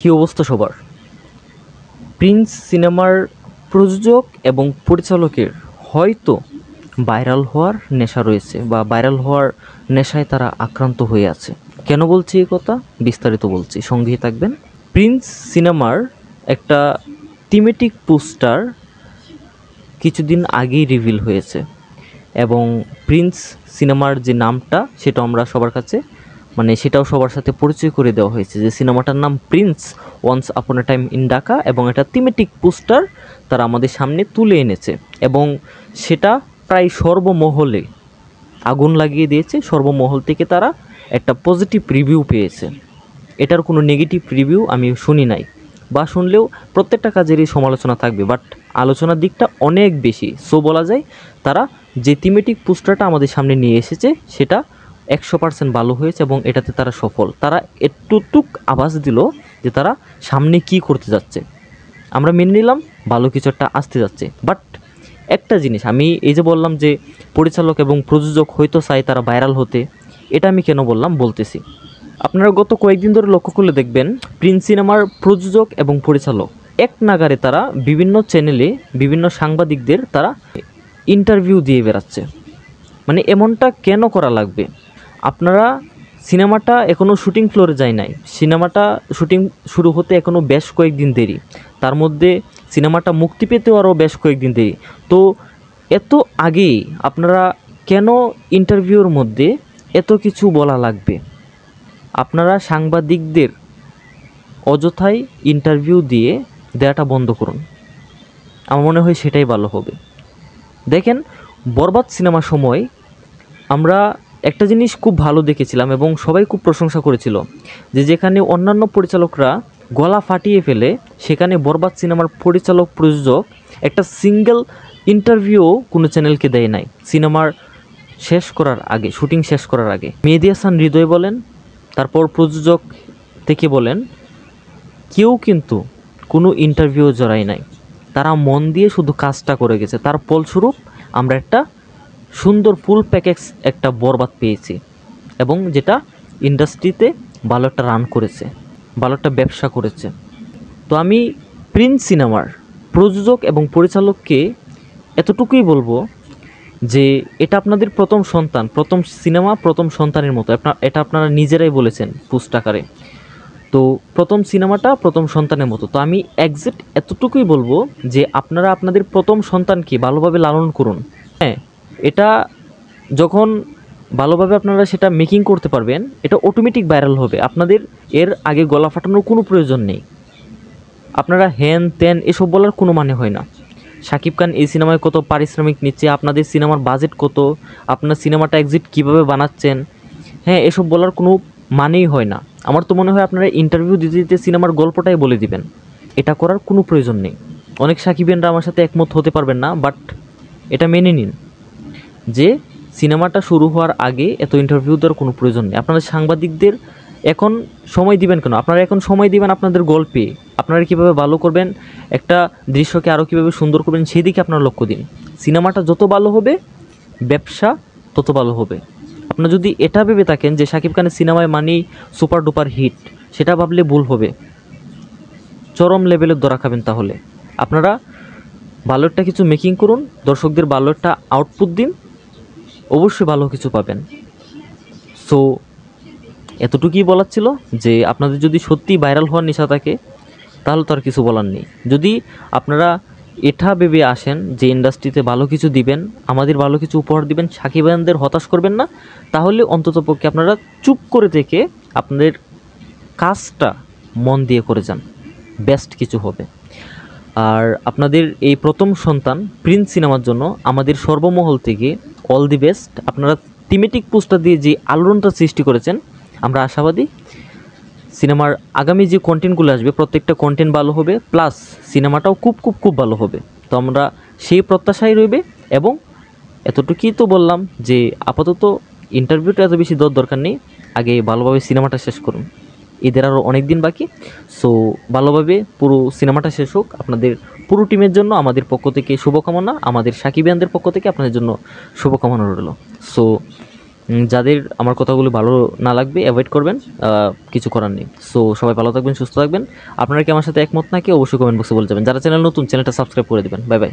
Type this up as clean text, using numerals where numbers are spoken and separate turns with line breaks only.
কী অবস্থা সবার? প্রিন্স সিনেমার প্রযোজক এবং পরিচালকের হয়তো ভাইরাল হওয়ার নেশা রয়েছে বা ভাইরাল হওয়ার নেশায় তারা আক্রান্ত হয়ে আছে। কেন বলছি এই কথা? বিস্তারিত বলছি, সঙ্গেই থাকবেন। প্রিন্স সিনেমার একটা থিমেটিক পোস্টার কিছুদিন আগেই রিভিল হয়েছে এবং প্রিন্স সিনেমার যে নামটা সেটা আমরা সবার কাছে সেটাও সবার সাথে পরিচয় করে দেওয়া হয়েছে যে সিনেমাটার নাম Prince once upon A time in Dhaka, এবং এটা থিমেটিক পোস্টার তারা আমাদের সামনে তুলে এনেছে এবং সেটা প্রায় সর্বমহলে আগুন লাগিয়ে দিয়েছে। সর্বমহল থেকে তারা একটা পজিটিভ রিভিউ পেয়েছে। এটার কোনো নেগেটিভ রিভিউ আমি শুনি নাই, বা শুনলেও প্রত্যেকটা কাজেরই সমালোচনা থাকবে, বাট আলোচনার দিকটা অনেক বেশি। সো বলা যায় তারা যে থিমেটিক পোস্টারটা আমাদের সামনে নিয়ে এসেছে সেটা 100% ভালো হয়েছে এবং এটাতে তারা সফল। তারা এতটুক আভাস দিল যে তারা সামনে কি করতে যাচ্ছে। আমরা মেনে নিলাম ভালো কিছু একটা আসতে যাচ্ছে, বাট একটা জিনিস আমি এই যে বললাম যে পরিচালক এবং প্রযোজক হয়তো চাই তারা ভাইরাল হতে, এটা আমি কেন বললাম বলতেছি। আপনারা গত কয়েকদিন ধরে লক্ষ্য করলে দেখবেন প্রিন্স সিনেমার প্রযোজক এবং পরিচালক এক নাগারে তারা বিভিন্ন চ্যানেলে বিভিন্ন সাংবাদিকদের তারা ইন্টারভিউ দিয়ে বেড়াচ্ছে। এমনটা কেন করা লাগবে? আপনারা সিনেমাটা এখনও শুটিং ফ্লোরে যায় নাই, সিনেমাটা শুটিং শুরু হতে এখনও বেশ কয়েকদিন দেরি, তার মধ্যে সিনেমাটা মুক্তি পেতেও আরও বেশ কয়েকদিন দেরি। তো এত আগেই আপনারা কেন ইন্টারভিউর মধ্যে এত কিছু বলা লাগবে? আপনারা সাংবাদিকদের অযথাই ইন্টারভিউ দিয়ে দেওয়াটা বন্ধ করুন। আমার মনে হয় সেটাই ভালো হবে। দেখেন, বরবাদ সিনেমার সময় আমরা একটা জিনিস খুব ভালো দেখেছিলাম এবং সবাই খুব প্রশংসা করেছিল যে যেখানে অন্যান্য পরিচালকরা গলা ফাটিয়ে ফেলে, সেখানে বরবাদ সিনেমার পরিচালক প্রযোজক একটা সিঙ্গেল ইন্টারভিউ কোনো চ্যানেলকে দেয় নাই সিনেমার শেষ করার আগে, শুটিং শেষ করার আগে। মেহেদী হাসান হৃদয় বলেন, তারপর প্রযোজক থেকে বলেন, কেউ কিন্তু কোনো ইন্টারভিউ জড়ায় নাই। তারা মন দিয়ে শুধু কাজটা করে গেছে। তার ফলস্বরূপ আমরা একটা সুন্দর ফুল প্যাকেজ একটা বরবাদ পেয়েছি এবং যেটা ইন্ডাস্ট্রিতে ভালো একটা রান করেছে, ভালো একটা ব্যবসা করেছে। তো আমি প্রিন্স সিনেমার প্রযোজক এবং পরিচালককে এতটুকুই বলবো যে এটা আপনাদের প্রথম সন্তান, প্রথম সিনেমা, প্রথম সন্তানের মতো। এটা আপনারা নিজেরাই বলেছেন পোস্ট আকারে। তো প্রথম সিনেমাটা প্রথম সন্তানের মতো। তো আমি এক্সাক্ট এতটুকুই বলবো যে আপনারা আপনাদের প্রথম সন্তানকে ভালোভাবে লালন করুন। হ্যাঁ, এটা যখন ভালোভাবে আপনারা সেটা মেকিং করতে পারবেন, এটা অটোমেটিক ভাইরাল হবে। আপনাদের এর আগে গলা ফাটানোর কোনো প্রয়োজন নেই। আপনারা হ্যান ত্যান এসব বলার কোনো মানে হয় না। শাকিব খান এই সিনেমায় কত পারিশ্রমিক নিচ্ছে, আপনাদের সিনেমার বাজেট কত, আপনার সিনেমাটা এক্সিট কীভাবে বানাচ্ছেন, হ্যাঁ, এসব বলার কোনো মানেই হয় না। আমার তো মনে হয় আপনারা ইন্টারভিউ দিতে দিতে সিনেমার গল্পটাই বলে দিবেন। এটা করার কোনো প্রয়োজন নেই। অনেক সাকিবিয়ানরা আমার সাথে একমত হতে পারবেন না, বাট এটা মেনে নিন যে সিনেমাটা শুরু হওয়ার আগে এত ইন্টারভিউ দেওয়ার কোনো প্রয়োজন নেই। আপনাদের সাংবাদিকদের এখন সময় দিবেন কেন? আপনারা এখন সময় দিবেন আপনাদের গল্পে, আপনারা কীভাবে ভালো করবেন, একটা দৃশ্যকে আরও কীভাবে সুন্দর করবেন সেই দিকে আপনারা লক্ষ্য দিন। সিনেমাটা যত ভালো হবে, ব্যবসা তত ভালো হবে। আপনারা যদি এটা ভেবে থাকেন যে শাকিব খানের সিনেমায় মানেই সুপার ডুপার হিট, সেটা ভাবলে ভুল হবে, চরম লেভেলের ধরা খাবেন। তাহলে আপনারা ভালো একটা কিছু মেকিং করুন, দর্শকদের ভালো একটা আউটপুট দিন, অবশ্যই ভালো কিছু পাবেন। সো এতটুকুই বলার ছিল যে আপনাদের যদি সত্যি ভাইরাল হওয়ার নেশা থাকে তাহলে তো আর কিছু বলার নেই। যদি আপনারা এটা ভেবে আসেন যে ইন্ডাস্ট্রিতে ভালো কিছু দিবেন, আমাদের ভালো কিছু উপহার দিবেন, সাকিবানদের হতাশ করবেন না, তাহলে অন্ততপক্ষে আপনারা চুপ করে থেকে আপনাদের কাজটা মন দিয়ে করে যান, বেস্ট কিছু হবে। আর আপনাদের এই প্রথম সন্তান প্রিন্স সিনেমার জন্য আমাদের সর্বমহল থেকে অল দি বেস্ট। আপনারা থিমেটিক পোস্টার দিয়ে যে আলোড়নটা সৃষ্টি করেছেন, আমরা আশাবাদী সিনেমার আগামী যে কন্টেন্টগুলো আসবে প্রত্যেকটা কন্টেন্ট ভালো হবে, প্লাস সিনেমাটাও খুব খুব খুব ভালো হবে। তো আমরা সেই প্রত্যাশাই রইবে। এবং এতটুকুই তো বললাম যে আপাতত ইন্টারভিউটা এত বেশি দেওয়ার দরকার নেই, আগে ভালোভাবে সিনেমাটা শেষ করুন। ঈদের আরও অনেক দিন বাকি। সো ভালোভাবে পুরো সিনেমাটা শেষ হোক। আপনাদের পুরো টিমের জন্য আমাদের পক্ষ থেকে শুভকামনা, আমাদের সাকিবিয়ানদের পক্ষ থেকে আপনাদের জন্য শুভকামনা রইল। সো যাদের আমার কথাগুলো ভালো না লাগবে অ্যাভয়েড করবেন, কিছু করার নেই। সো সবাই ভালো থাকবেন, সুস্থ থাকবেন। আপনারা কি আমার সাথে একমত নাকি অবশ্যই কমেন্ট বক্সে বলে যাবেন। যারা চ্যানেল নতুন, চ্যানেলটা সাবস্ক্রাইব করে দেবেন। Bye bye.